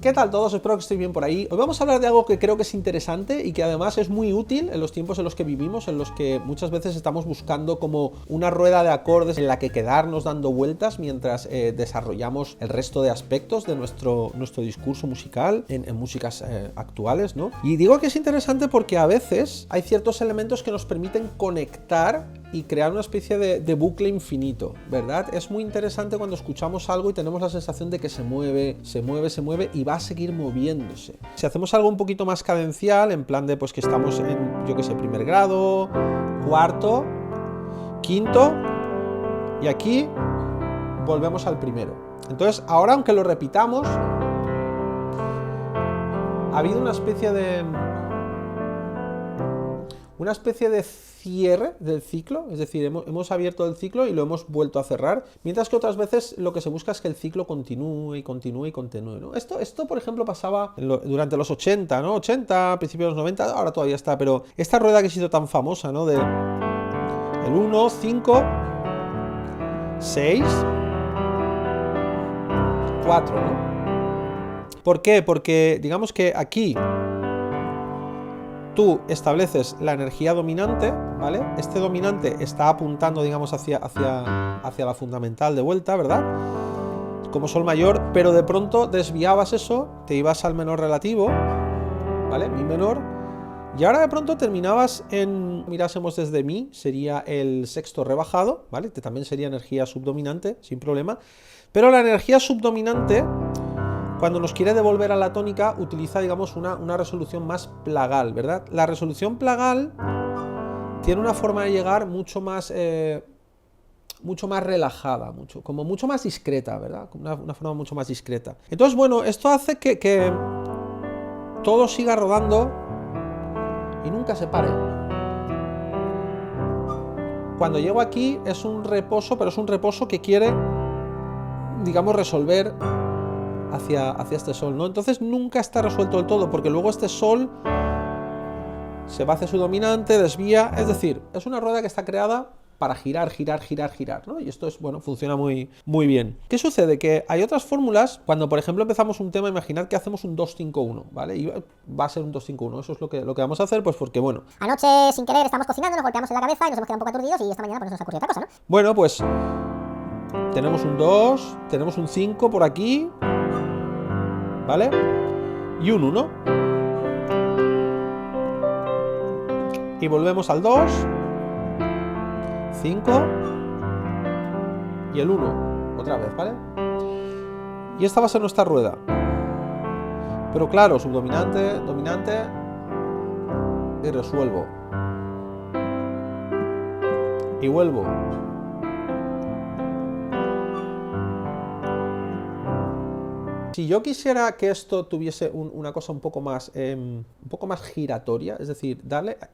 ¿Qué tal todos? Espero que estéis bien por ahí. Hoy vamos a hablar de algo que creo que es interesante y que además es muy útil en los tiempos en los que vivimos, en los que muchas veces estamos buscando como una rueda de acordes en la que quedarnos dando vueltas mientras desarrollamos el resto de aspectos de nuestro discurso musical en músicas actuales, ¿no? Y digo que es interesante porque a veces hay ciertos elementos que nos permiten conectar y crear una especie de bucle infinito, ¿verdad? Es muy interesante cuando escuchamos algo y tenemos la sensación de que se mueve y va a seguir moviéndose. Si hacemos algo un poquito más cadencial, en plan de pues que estamos en, yo que sé, primer grado, cuarto, quinto, y aquí volvemos al primero. Entonces, ahora aunque lo repitamos, ha habido una especie de cierre del ciclo, es decir, hemos abierto el ciclo y lo hemos vuelto a cerrar, mientras que otras veces lo que se busca es que el ciclo continúe y continúe y continúe, ¿no? Esto, por ejemplo, pasaba durante los 80, ¿no? 80, principios de los 90, ahora todavía está, pero esta rueda que ha sido tan famosa, ¿no? De el 1, 5, 6, 4, ¿no? ¿Por qué? Porque digamos que aquí tú estableces la energía dominante, ¿vale? Este dominante está apuntando, digamos, hacia la fundamental de vuelta, ¿verdad? Como sol mayor, pero de pronto desviabas eso, te ibas al menor relativo, ¿vale? Mi menor, y ahora de pronto terminabas en, mirásemos desde mi, sería el sexto rebajado, ¿vale? Que también sería energía subdominante, sin problema, pero la energía subdominante, cuando nos quiere devolver a la tónica, utiliza, digamos, una resolución más plagal, ¿verdad? La resolución plagal tiene una forma de llegar mucho más relajada, mucho más discreta, ¿verdad? Una forma mucho más discreta. Entonces, bueno, esto hace que todo siga rodando y nunca se pare. Cuando llego aquí es un reposo, pero es un reposo que quiere, digamos, resolver hacia este sol, ¿no? Entonces nunca está resuelto del todo, porque luego este sol se va hacia su dominante, desvía, es decir, es una rueda que está creada para girar, ¿no? Y esto es, bueno, funciona muy bien. ¿Qué sucede? Que hay otras fórmulas, cuando por ejemplo empezamos un tema, imaginad que hacemos un 2-5-1, ¿vale? Y va a ser un 2-5-1, eso es lo que vamos a hacer, pues porque, bueno, anoche sin querer estamos cocinando, nos golpeamos en la cabeza y nos hemos quedado un poco aturdidos y esta mañana pues nos ha ocurrido otra cosa, ¿no? Bueno, pues tenemos un 2, tenemos un 5 por aquí, ¿vale? Y un 1. Y volvemos al 2, 5 y el 1. Otra vez, ¿vale? Y esta va a ser nuestra rueda. Pero claro, subdominante, dominante y resuelvo. Y vuelvo. Si yo quisiera que esto tuviese una cosa un poco más giratoria, es decir,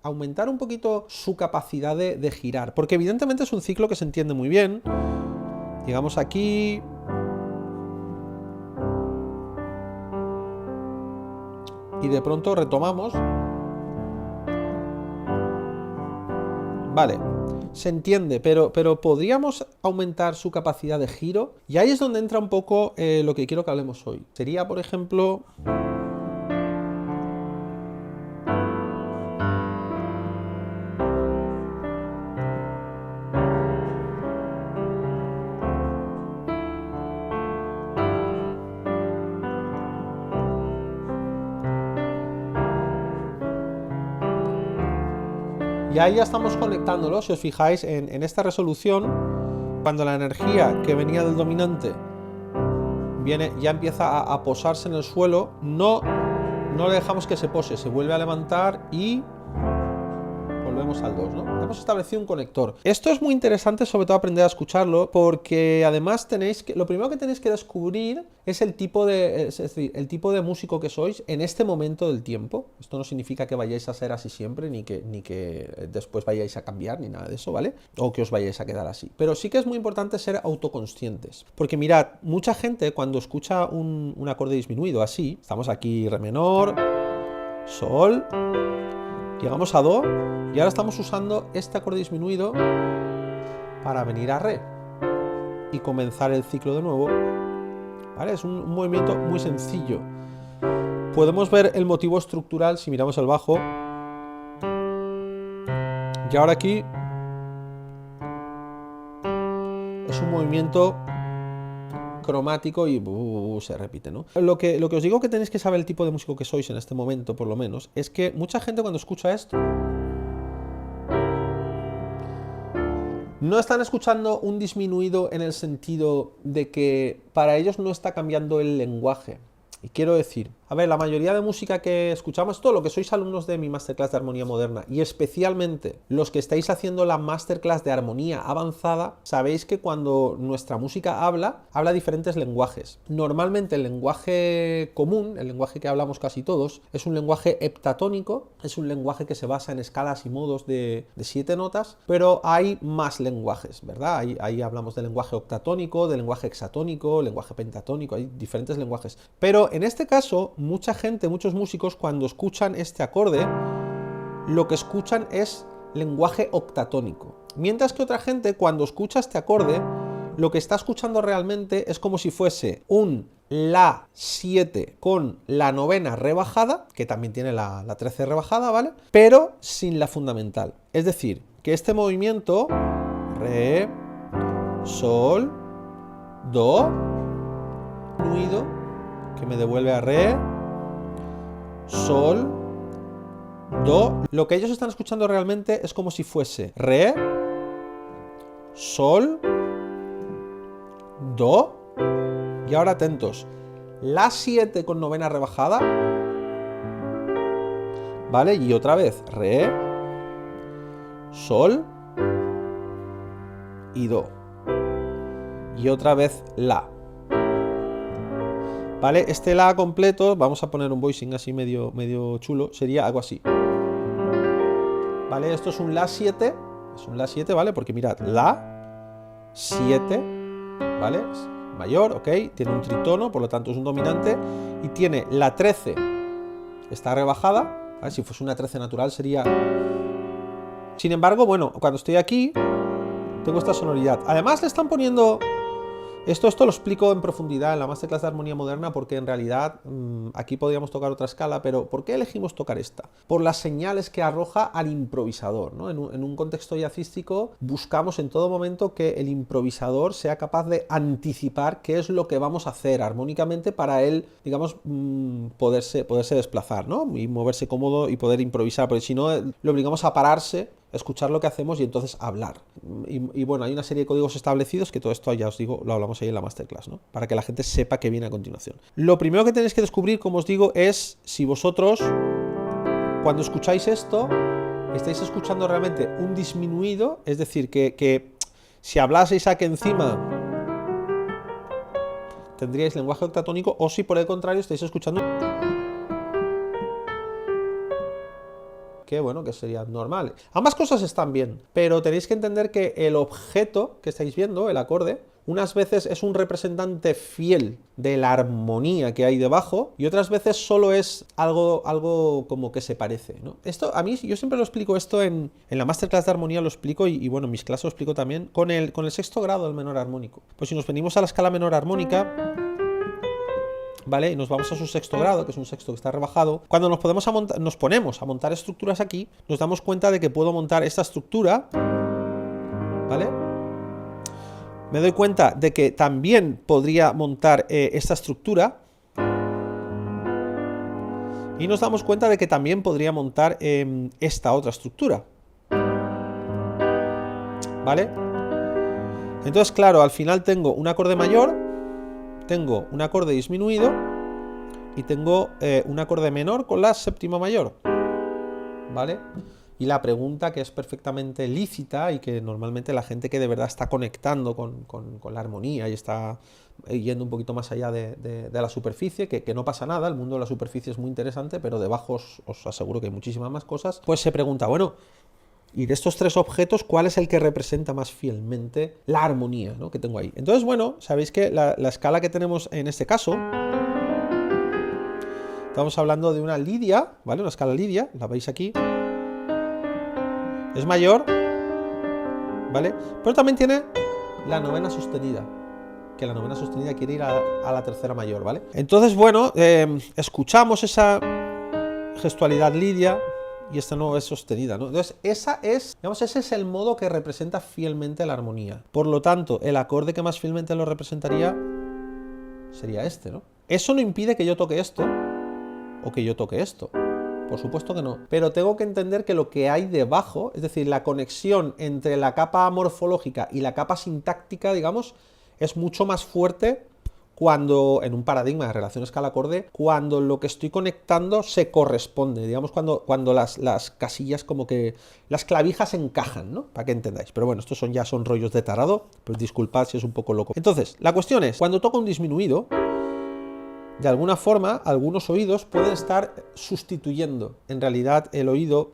aumentar un poquito su capacidad de girar, porque evidentemente es un ciclo que se entiende muy bien. Llegamos aquí, y de pronto retomamos. Vale, se entiende, pero podríamos aumentar su capacidad de giro, y ahí es donde entra un poco lo que quiero que hablemos hoy. Sería, por ejemplo, y ahí ya estamos conectándolo, si os fijáis, en esta resolución, cuando la energía que venía del dominante ya empieza a posarse en el suelo, no le dejamos que se pose, se vuelve a levantar y volvemos al 2, ¿no? Hemos establecido un conector. Esto es muy interesante, sobre todo aprender a escucharlo, porque además lo primero que tenéis que descubrir es el tipo de músico que sois en este momento del tiempo. Esto no significa que vayáis a ser así siempre, ni que después vayáis a cambiar, ni nada de eso, ¿vale? O que os vayáis a quedar así. Pero sí que es muy importante ser autoconscientes. Porque mirad, mucha gente cuando escucha un acorde disminuido así, estamos aquí re menor, sol, llegamos a do, y ahora estamos usando este acorde disminuido para venir a re y comenzar el ciclo de nuevo, ¿vale? Es un movimiento muy sencillo. podemos ver el motivo estructural si miramos el bajo. Y ahora aquí es un movimiento cromático y se repite, ¿no? Lo que os digo que tenéis que saber el tipo de músico que sois en este momento, por lo menos, es que mucha gente cuando escucha esto no están escuchando un disminuido en el sentido de que para ellos no está cambiando el lenguaje. Y quiero decir, a ver, la mayoría de música que escuchamos, todo lo que sois alumnos de mi Masterclass de Armonía Moderna, y especialmente los que estáis haciendo la Masterclass de Armonía Avanzada, sabéis que cuando nuestra música habla diferentes lenguajes. Normalmente el lenguaje común, el lenguaje que hablamos casi todos, es un lenguaje heptatónico, es un lenguaje que se basa en escalas y modos de 7 notas, pero hay más lenguajes, ¿verdad? Ahí hablamos del lenguaje octatónico, del lenguaje hexatónico, lenguaje pentatónico, hay diferentes lenguajes. Pero en este caso, mucha gente, muchos músicos, cuando escuchan este acorde, lo que escuchan es lenguaje octatónico. Mientras que otra gente, cuando escucha este acorde, lo que está escuchando realmente es como si fuese un La 7 con la novena rebajada, que también tiene la 13 rebajada, ¿vale? Pero sin la fundamental. Es decir, que este movimiento, Re, Sol, Do, disminuido, que me devuelve a Re, Sol, Do. Lo que ellos están escuchando realmente es como si fuese Re, Sol, Do, y ahora atentos, La 7 con novena rebajada, ¿vale? Y otra vez, Re, Sol y Do. Y otra vez La. ¿Vale? Este La completo, vamos a poner un voicing así medio chulo, sería algo así. ¿Vale? Esto es un La 7, es un La 7, ¿vale? Porque mirad, La, 7, ¿vale? Es mayor, ¿ok? Tiene un tritono, por lo tanto es un dominante, y tiene la 13, está rebajada, ¿vale? Si fuese una 13 natural sería... Sin embargo, bueno, cuando estoy aquí, tengo esta sonoridad. Además le están poniendo... Esto lo explico en profundidad en la Masterclass de Armonía Moderna porque en realidad aquí podríamos tocar otra escala, pero ¿por qué elegimos tocar esta? Por las señales que arroja al improvisador, ¿no? En un contexto jazzístico buscamos en todo momento que el improvisador sea capaz de anticipar qué es lo que vamos a hacer armónicamente para él, digamos, poderse desplazar, ¿no? Y moverse cómodo y poder improvisar, porque si no le obligamos a pararse, escuchar lo que hacemos y entonces hablar. Y bueno, hay una serie de códigos establecidos que todo esto, ya os digo, lo hablamos ahí en la Masterclass, ¿no? Para que la gente sepa qué viene a continuación. Lo primero que tenéis que descubrir, como os digo, es si vosotros, cuando escucháis esto, estáis escuchando realmente un disminuido, es decir, que si hablaseis aquí encima tendríais lenguaje octatónico, o si por el contrario estáis escuchando... que bueno, que sería normal. Ambas cosas están bien, pero tenéis que entender que el objeto que estáis viendo, el acorde, unas veces es un representante fiel de la armonía que hay debajo y otras veces solo es algo como que se parece, ¿no? Esto, a mí, yo siempre lo explico esto en la Masterclass de Armonía, lo explico y bueno, en mis clases lo explico también con el sexto grado del menor armónico. Pues si nos venimos a la escala menor armónica... ¿vale? Y nos vamos a su sexto grado, que es un sexto que está rebajado. Cuando nos ponemos a montar estructuras aquí, nos damos cuenta de que puedo montar esta estructura, ¿vale? Me doy cuenta de que también podría montar esta estructura. Y nos damos cuenta de que también podría montar esta otra estructura. ¿Vale? Entonces, claro, al final tengo un acorde mayor, tengo un acorde disminuido y tengo un acorde menor con la séptima mayor, ¿vale? Y la pregunta que es perfectamente lícita y que normalmente la gente que de verdad está conectando con la armonía y está yendo un poquito más allá de la superficie, que no pasa nada, el mundo de la superficie es muy interesante, pero debajo os aseguro que hay muchísimas más cosas, pues se pregunta, bueno, y de estos tres objetos, ¿cuál es el que representa más fielmente la armonía, ¿no? que tengo ahí? Entonces, bueno, sabéis que la escala que tenemos en este caso, estamos hablando de una lidia, ¿vale? Una escala lidia, la veis aquí. Es mayor, ¿vale? Pero también tiene la novena sostenida. que la novena sostenida quiere ir a la tercera mayor, ¿vale? Entonces, bueno, escuchamos esa gestualidad lidia y esta no es sostenida, ¿no? Entonces, ese es el modo que representa fielmente la armonía. Por lo tanto, el acorde que más fielmente lo representaría sería este, ¿no? Eso no impide que yo toque esto o que yo toque esto. Por supuesto que no. Pero tengo que entender que lo que hay debajo, es decir, la conexión entre la capa morfológica y la capa sintáctica, digamos, es mucho más fuerte cuando, en un paradigma de relación escala-acorde, cuando lo que estoy conectando se corresponde, digamos, cuando las casillas como que, las clavijas encajan, ¿no? Para que entendáis. Pero bueno, estos ya son rollos de tarado, pues disculpad si es un poco loco. Entonces, la cuestión es, cuando toco un disminuido, de alguna forma, algunos oídos pueden estar sustituyendo. En realidad, el oído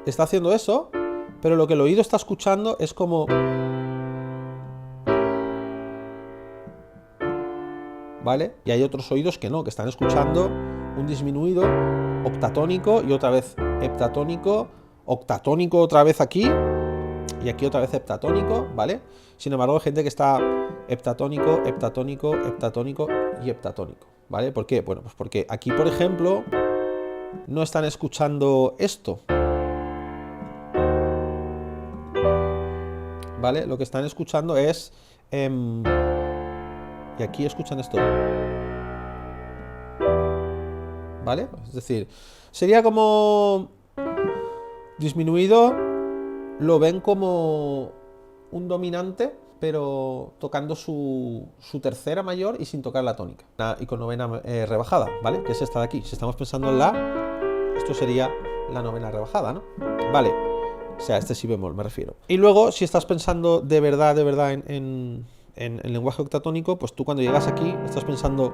está haciendo eso, pero lo que el oído está escuchando es como... ¿Vale? Y hay otros oídos que no, que están escuchando un disminuido octatónico y otra vez heptatónico, octatónico otra vez aquí y aquí otra vez heptatónico, ¿vale? Sin embargo, hay gente que está heptatónico, heptatónico, heptatónico y heptatónico, ¿vale? ¿Por qué? Bueno, pues porque aquí, por ejemplo, no están escuchando esto, ¿vale? Lo que están escuchando es... y aquí escuchan esto, ¿vale? Es decir, sería como... disminuido, lo ven como un dominante, pero tocando su tercera mayor y sin tocar la tónica. Y con novena rebajada, ¿vale? Que es esta de aquí. Si estamos pensando en la, esto sería la novena rebajada, ¿no? Vale. O sea, este si bemol, me refiero. Y luego, si estás pensando de verdad en lenguaje octatónico, pues tú cuando llegas aquí estás pensando...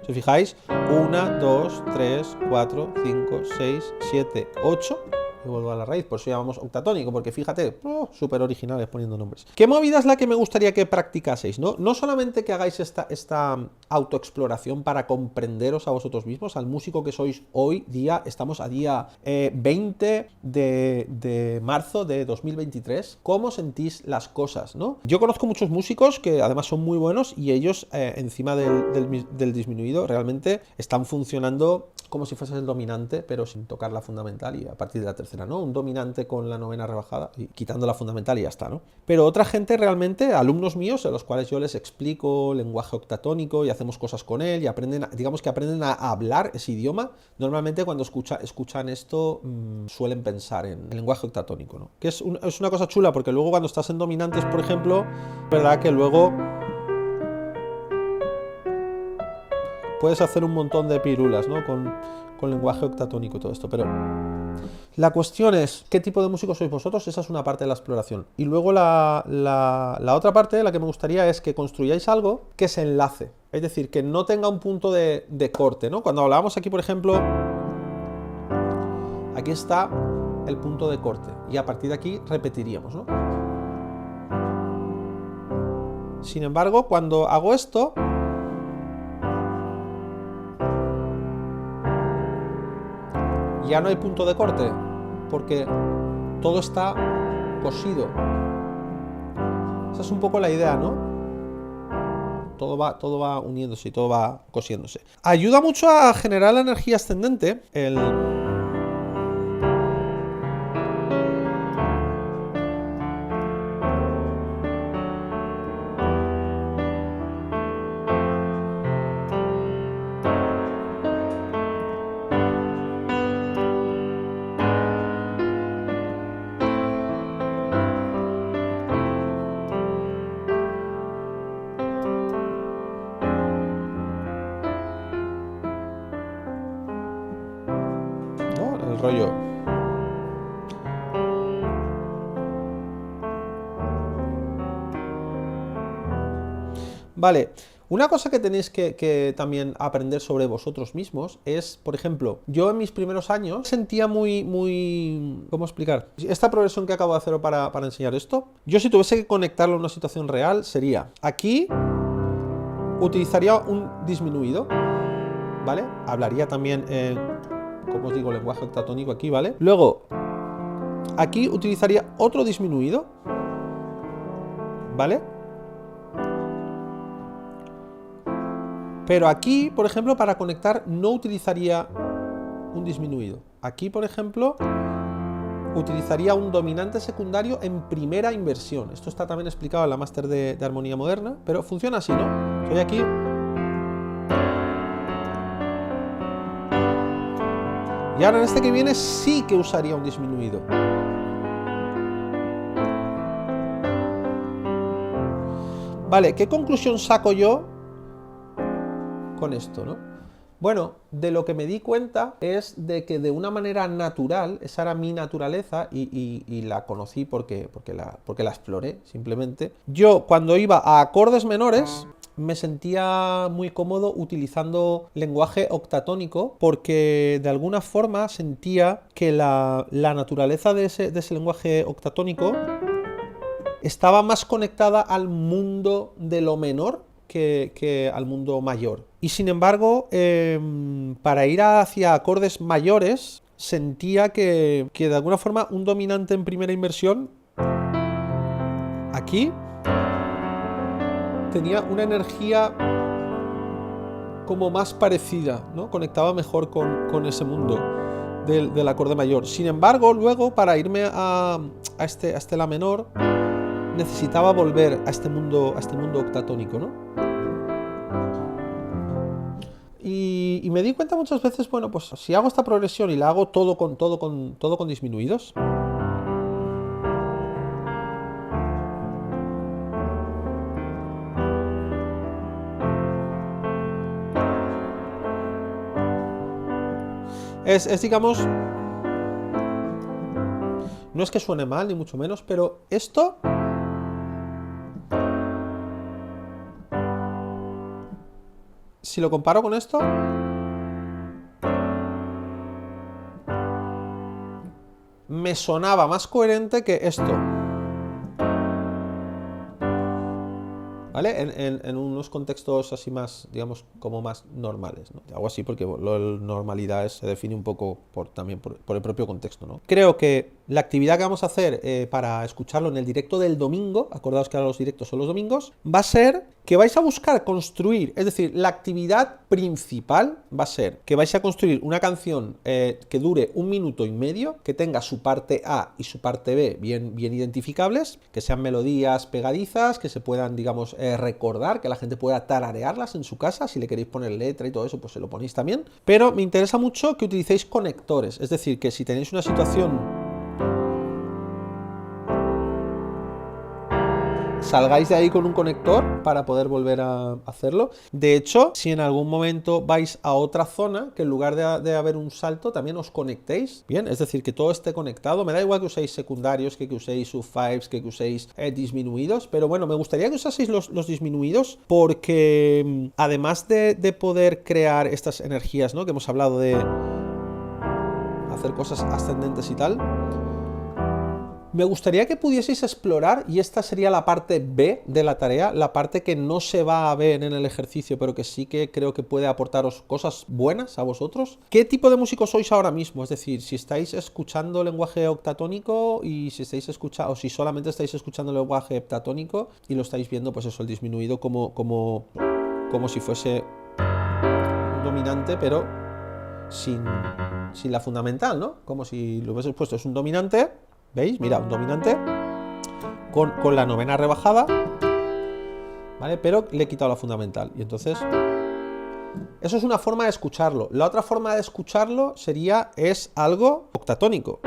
Si os fijáis, 1, 2, 3, 4, 5, 6, 7, 8... y vuelvo a la raíz, por eso llamamos octatónico, porque fíjate, súper originales poniendo nombres. ¿Qué movida es la que me gustaría que practicaseis? No solamente que hagáis esta autoexploración para comprenderos a vosotros mismos, al músico que sois hoy día, estamos a día 20 de marzo de 2023, ¿cómo sentís las cosas, no? Yo conozco muchos músicos que además son muy buenos y ellos, encima del disminuido, realmente están funcionando como si fuese el dominante, pero sin tocar la fundamental y a partir de la tercera, ¿no? Un dominante con la novena rebajada y quitando la fundamental y ya está, ¿no? Pero otra gente realmente, alumnos míos, a los cuales yo les explico lenguaje octatónico y hacemos cosas con él y aprenden, digamos que aprenden a hablar ese idioma, normalmente cuando escuchan esto suelen pensar en el lenguaje octatónico, ¿no? Que es una cosa chula porque luego cuando estás en dominantes, por ejemplo, verdad que luego puedes hacer un montón de pirulas, ¿no? Con lenguaje octatónico y todo esto, pero la cuestión es, ¿qué tipo de músicos sois vosotros? Esa es una parte de la exploración. Y luego la otra parte, la que me gustaría, es que construyáis algo que se enlace. Es decir, que no tenga un punto de corte, ¿no? Cuando hablábamos aquí, por ejemplo, aquí está el punto de corte. Y a partir de aquí repetiríamos, ¿no? Sin embargo, cuando hago esto... ya no hay punto de corte, porque todo está cosido. Esa es un poco la idea, ¿no? Todo va uniéndose y todo va cosiéndose. Ayuda mucho a generar la energía ascendente, el rollo. Vale, una cosa que tenéis que también aprender sobre vosotros mismos es, por ejemplo, yo en mis primeros años sentía muy... ¿cómo explicar? Esta progresión que acabo de hacer para enseñar esto, yo si tuviese que conectarlo a una situación real, sería aquí, utilizaría un disminuido, ¿vale? Hablaría también como os digo, lenguaje octatónico aquí, ¿vale? Luego, aquí utilizaría otro disminuido, ¿vale? Pero aquí, por ejemplo, para conectar no utilizaría un disminuido. Aquí, por ejemplo, utilizaría un dominante secundario en primera inversión. Esto está también explicado en la máster de armonía moderna, pero funciona así, ¿no? Estoy aquí. Y ahora en este que viene sí que usaría un disminuido. Vale, ¿qué conclusión saco yo con esto, no? Bueno, de lo que me di cuenta es de que de una manera natural, esa era mi naturaleza y la conocí porque la exploré, simplemente. Yo, cuando iba a acordes menores, me sentía muy cómodo utilizando lenguaje octatónico porque de alguna forma sentía que la naturaleza de ese lenguaje octatónico estaba más conectada al mundo de lo menor que al mundo mayor. Y sin embargo, para ir hacia acordes mayores, sentía que de alguna forma un dominante en primera inversión, aquí, tenía una energía como más parecida, ¿no? Conectaba mejor con ese mundo del acorde mayor. Sin embargo, luego, para irme a este la menor, necesitaba volver a este mundo octatónico, ¿no? Y me di cuenta muchas veces, bueno, pues si hago esta progresión y la hago todo con disminuidos, digamos, no es que suene mal, ni mucho menos, pero esto si lo comparo con esto, me sonaba más coherente que esto, ¿vale? En unos contextos así más, digamos, como más normales, ¿no? Hago así porque la normalidad se define un poco también por el propio contexto, ¿no? Creo que la actividad que vamos a hacer para escucharlo en el directo del domingo, acordaos que ahora los directos son los domingos, va a ser que vais a buscar construir, es decir, la actividad principal va a ser que vais a construir una canción que dure 1 minuto y medio, que tenga su parte A y su parte B bien identificables, que sean melodías pegadizas, que se puedan, digamos, recordar, que la gente pueda tararearlas en su casa. Si le queréis poner letra y todo eso, pues se lo ponéis también. Pero me interesa mucho que utilicéis conectores, es decir, que si tenéis una situación, salgáis de ahí con un conector para poder volver a hacerlo. De hecho, si en algún momento vais a otra zona, que en lugar de haber un salto, también os conectéis, bien, es decir, que todo esté conectado. Me da igual que uséis secundarios, que uséis sub-fives, que uséis disminuidos, pero bueno, me gustaría que usaseis los disminuidos porque además de poder crear estas energías, ¿no? Que hemos hablado de hacer cosas ascendentes y tal, me gustaría que pudieseis explorar, y esta sería la parte B de la tarea, la parte que no se va a ver en el ejercicio, pero que sí que creo que puede aportaros cosas buenas a vosotros. ¿Qué tipo de músicos sois ahora mismo? Es decir, si estáis escuchando lenguaje octatónico y si estáis escuchando, o si solamente estáis escuchando lenguaje heptatónico y lo estáis viendo, pues eso, el disminuido como si fuese un dominante, pero sin la fundamental, ¿no? Como si lo hubieses puesto, es un dominante. ¿Veis? Mira, un dominante con la novena rebajada, ¿vale? Pero le he quitado la fundamental. Y entonces, eso es una forma de escucharlo. La otra forma de escucharlo es algo octatónico.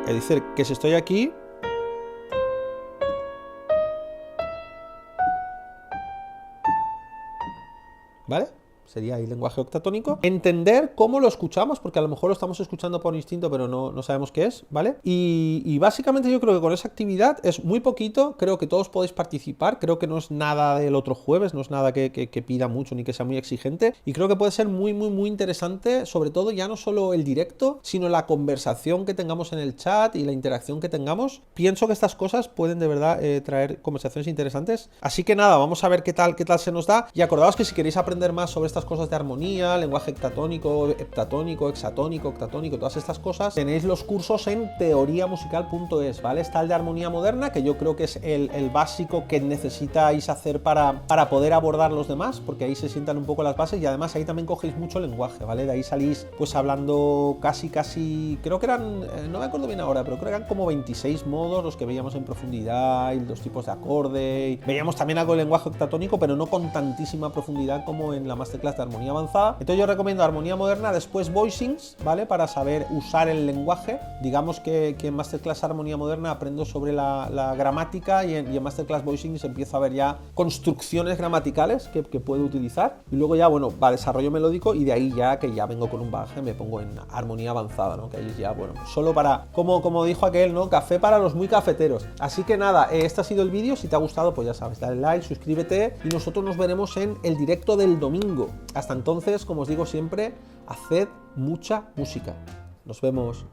Es decir, que si estoy aquí, ¿vale? Sería ahí lenguaje octatónico. Entender cómo lo escuchamos, porque a lo mejor lo estamos escuchando por instinto, pero no sabemos qué es, ¿vale? Y básicamente yo creo que con esa actividad es muy poquito, creo que todos podéis participar, creo que no es nada del otro jueves, no es nada que pida mucho ni que sea muy exigente, y creo que puede ser muy interesante, sobre todo ya no solo el directo, sino la conversación que tengamos en el chat y la interacción que tengamos. Pienso que estas cosas pueden de verdad traer conversaciones interesantes. Así que nada, vamos a ver qué tal se nos da, y acordaos que si queréis aprender más sobre estas estas cosas de armonía, lenguaje hectatónico, heptatónico, hexatónico, octatónico, todas estas cosas, tenéis los cursos en teoriamusical.es, ¿vale? Está el de armonía moderna, que yo creo que es el básico que necesitáis hacer para poder abordar los demás, porque ahí se sientan un poco las bases y además ahí también cogéis mucho lenguaje, ¿vale? De ahí salís pues hablando casi, creo que eran, no me acuerdo bien ahora, pero creo que eran como 26 modos los que veíamos en profundidad y los tipos de acorde. Y veíamos también algo de lenguaje octatónico, pero no con tantísima profundidad como en la masterclass de armonía avanzada. Entonces yo recomiendo armonía moderna, después voicings, ¿vale? Para saber usar el lenguaje. Digamos que en masterclass armonía moderna aprendo sobre la gramática y en masterclass voicings empiezo a ver ya construcciones gramaticales que puedo utilizar. Y luego ya, bueno, va desarrollo melódico y de ahí ya que ya vengo con un bagaje me pongo en armonía avanzada, ¿no? Que ahí ya, bueno, solo para, como dijo aquel, ¿no? Café para los muy cafeteros. Así que nada, este ha sido el vídeo. Si te ha gustado, pues ya sabes, dale like, suscríbete y nosotros nos veremos en el directo del domingo. Hasta entonces, como os digo siempre, haced mucha música. Nos vemos.